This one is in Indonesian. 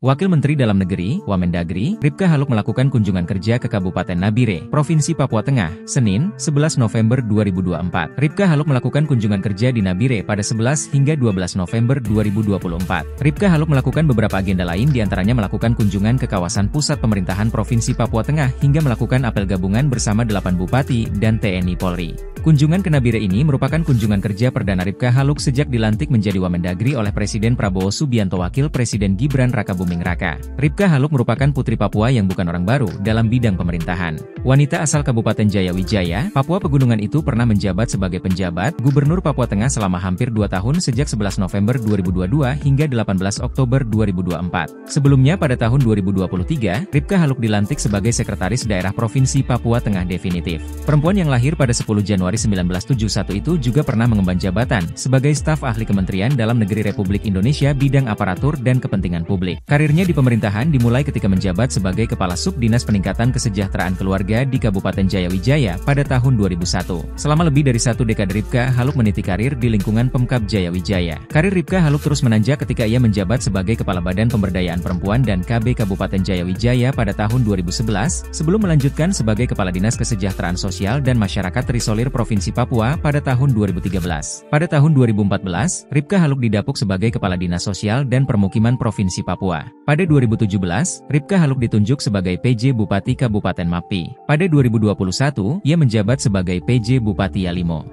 Wakil Menteri Dalam Negeri, Wamendagri, Ripka Haluk melakukan kunjungan kerja ke Kabupaten Nabire, Provinsi Papua Tengah, Senin, 11 November 2024. Ripka Haluk melakukan kunjungan kerja di Nabire pada 11 hingga 12 November 2024. Ripka Haluk melakukan beberapa agenda lain diantaranya melakukan kunjungan ke kawasan pusat pemerintahan Provinsi Papua Tengah hingga melakukan apel gabungan bersama 8 Bupati dan TNI Polri. Kunjungan ke Nabire ini merupakan kunjungan kerja perdana Ripka Haluk sejak dilantik menjadi Wamendagri oleh Presiden Prabowo Subianto Wakil Presiden Gibran Rakabuming Raka. Ripka Haluk merupakan putri Papua yang bukan orang baru dalam bidang pemerintahan. Wanita asal Kabupaten Jayawijaya, Papua Pegunungan itu pernah menjabat sebagai penjabat Gubernur Papua Tengah selama hampir 2 tahun sejak 11 November 2022 hingga 18 Oktober 2024. Sebelumnya pada tahun 2023, Ripka Haluk dilantik sebagai Sekretaris Daerah Provinsi Papua Tengah definitif. Perempuan yang lahir pada 10 Januari 1971 itu juga pernah mengemban jabatan sebagai staf ahli Kementerian Dalam Negeri Republik Indonesia bidang aparatur dan kepentingan publik. Karirnya di pemerintahan dimulai ketika menjabat sebagai Kepala Subdinas Peningkatan Kesejahteraan Keluarga di Kabupaten Jayawijaya pada tahun 2001. Selama lebih dari 1 dekade Ripka Haluk meniti karir di lingkungan Pemkab Jayawijaya. Karir Ripka Haluk terus menanjak ketika ia menjabat sebagai Kepala Badan Pemberdayaan Perempuan dan KB Kabupaten Jayawijaya pada tahun 2011, sebelum melanjutkan sebagai Kepala Dinas Kesejahteraan Sosial dan Masyarakat Terisolir Provinsi Papua pada tahun 2013. Pada tahun 2014, Ripka Haluk didapuk sebagai Kepala Dinas Sosial dan Permukiman Provinsi Papua. Pada 2017, Ripka Haluk ditunjuk sebagai PJ Bupati Kabupaten Mapi. Pada 2021, ia menjabat sebagai PJ Bupati Yalimo.